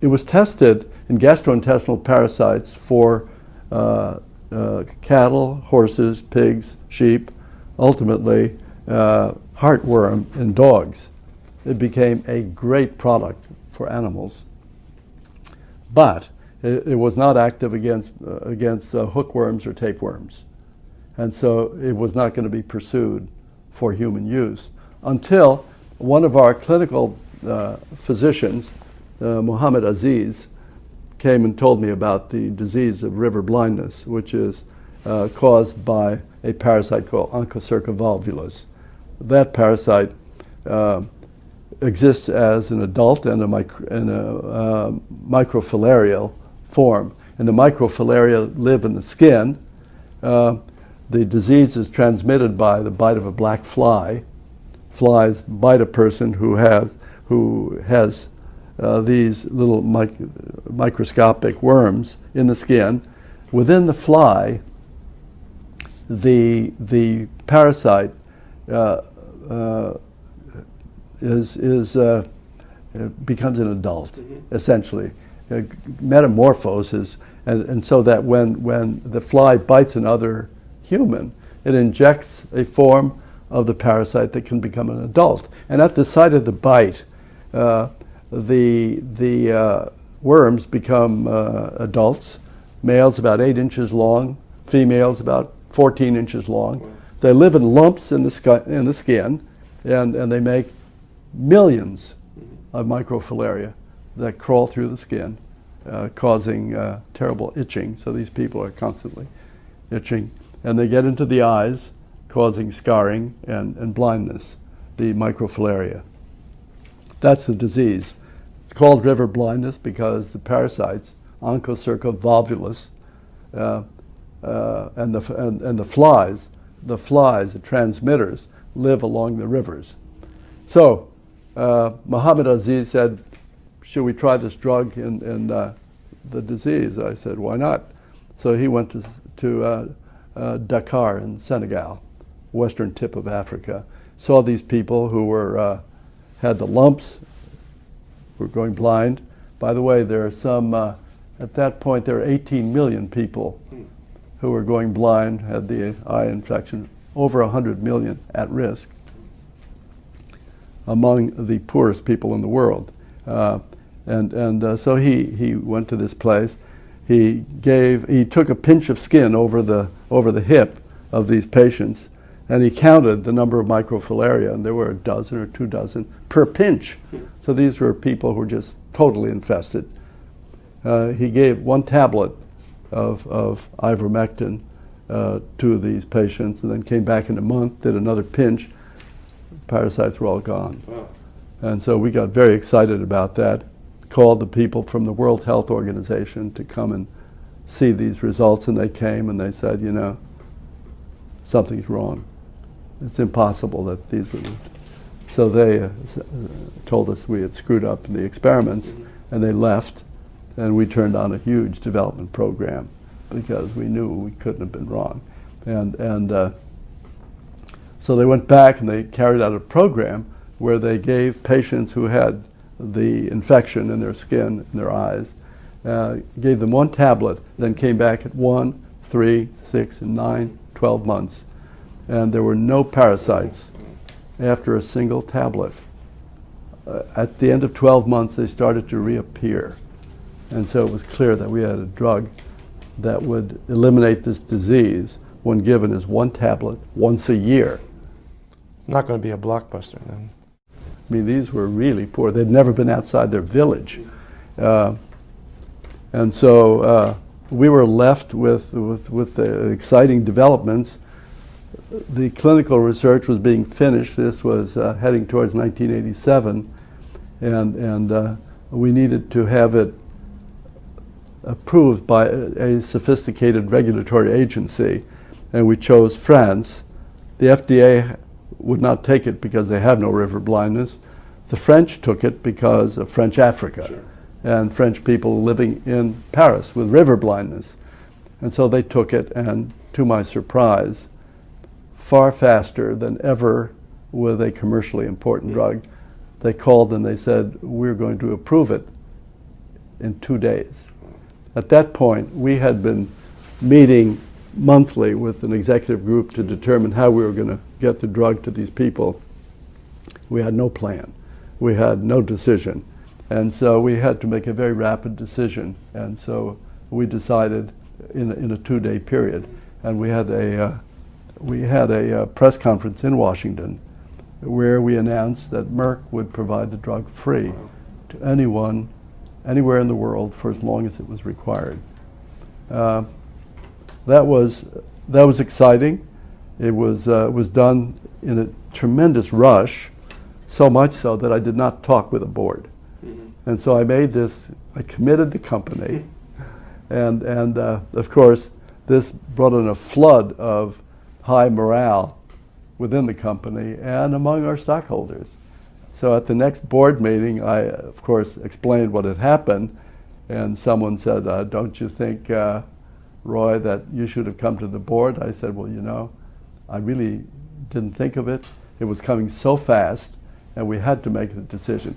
it was tested in gastrointestinal parasites for cattle, horses, pigs, sheep, ultimately heartworm in dogs. It became a great product for animals. But it was not active against hookworms or tapeworms. And so it was not going to be pursued for human use until one of our clinical physicians, Muhammad Aziz, came and told me about the disease of river blindness, which is caused by a parasite called Onchocerca volvulus. That parasite exists as an adult in a microfilarial form. And the microfilaria live in the skin. The disease is transmitted by the bite of a black fly. Flies bite a person who has these little microscopic worms in the skin. Within the fly, the parasite becomes an adult, essentially. Metamorphoses, and so that when the fly bites another human, it injects a form of the parasite that can become an adult. And at the site of the bite, the worms become adults. Males about 8 inches long, females about 14 inches long. Wow. They live in lumps in the skin, and they make millions of microfilaria that crawl through the skin, causing terrible itching. So these people are constantly itching. And they get into the eyes, causing scarring and blindness, the microfilaria. That's the disease. It's called river blindness because the parasites, Onchocerca volvulus, and the flies, the transmitters, live along the rivers. So Muhammad Aziz said, should we try this drug in the disease? I said, why not? So he went to Dakar in Senegal, western tip of Africa, saw these people who had the lumps, were going blind. By the way, there are some, at that point there are 18 million people who were going blind, had the eye infection, over 100 million at risk among the poorest people in the world. So he went to this place. He took a pinch of skin over the hip of these patients, and he counted the number of microfilaria, and there were a dozen or 2 dozen per pinch. So these were people who were just totally infested. He gave 1 tablet of ivermectin to these patients, and then came back in a month, did another pinch. Parasites were all gone. Wow. And so we got very excited about that, called the people from the World Health Organization to come and see these results, and they came and they said, you know, something's wrong. It's impossible that these were. So they told us we had screwed up in the experiments, and they left, and we turned on a huge development program because we knew we couldn't have been wrong. So they went back and they carried out a program where they gave patients who had the infection in their skin, in their eyes, gave them 1 tablet, then came back at 1, 3, 6, and 9, 12 months. And there were no parasites after a single tablet. At the end of 12 months, they started to reappear. And so it was clear that we had a drug that would eliminate this disease when given as 1 tablet once a year. Not going to be a blockbuster then. I mean, these were really poor. They'd never been outside their village. And so we were left with the exciting developments. The clinical research was being finished. This was heading towards 1987. And we needed to have it approved by a sophisticated regulatory agency. And we chose France. The FDA would not take it because they have no river blindness. The French took it because of French Africa. Sure. And French people living in Paris with river blindness. And so they took it, and to my surprise, far faster than ever with a commercially important drug, they called and they said, we're going to approve it in 2 days. At that point, we had been meeting monthly with an executive group to determine how we were going to get the drug to these people. We had no plan. We had no decision. And so we had to make a very rapid decision. And so we decided in a 2-day period. And we had a press conference in Washington where we announced that Merck would provide the drug free to anyone, anywhere in the world for as long as it was required. That was exciting. It was done in a tremendous rush, so much so that I did not talk with the board. And so I committed the company, and of course, this brought in a flood of high morale within the company and among our stockholders. So at the next board meeting, I, of course, explained what had happened, and someone said, don't you think, Roy, that you should have come to the board? I said, well, you know, I really didn't think of it. It was coming so fast, and we had to make a decision.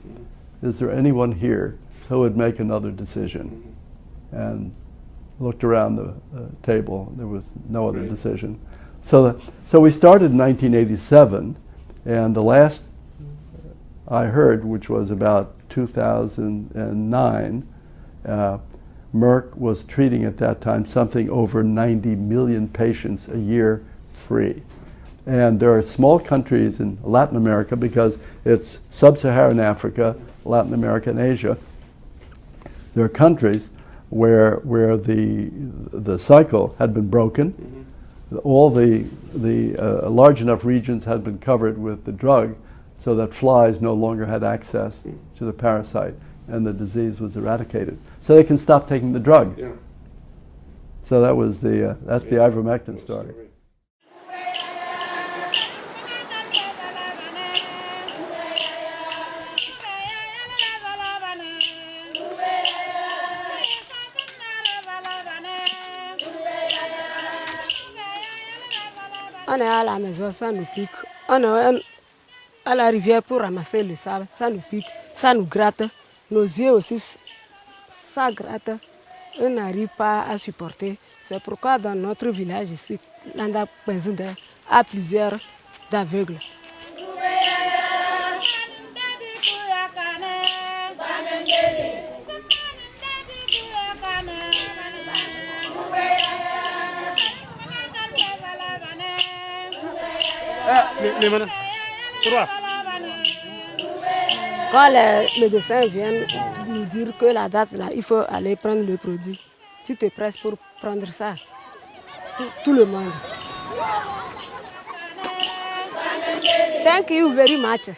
Is there anyone here who would make another decision? And looked around the table. There was no other decision. So we started in 1987, and the last I heard, which was about 2009, Merck was treating at that time something over 90 million patients a year free. And there are small countries in Latin America, because it's sub-Saharan Africa, Latin America, and Asia. There are countries where the cycle had been broken. All the large enough regions had been covered with the drug so that flies no longer had access to the parasite, and the disease was eradicated. So they can stop taking the drug. Yeah. So that was that's the ivermectin story. On est à la maison, ça nous pique. On est à la rivière pour ramasser le sable, ça nous pique, ça nous gratte. Nos yeux aussi, ça gratte. On n'arrive pas à supporter. C'est pourquoi dans notre village ici, Landa Penzinde a plusieurs aveugles. Quand les médecins viennent nous dire que la date là, il faut aller prendre le produit, tu te presses pour prendre ça. Tout le monde. Thank you very much.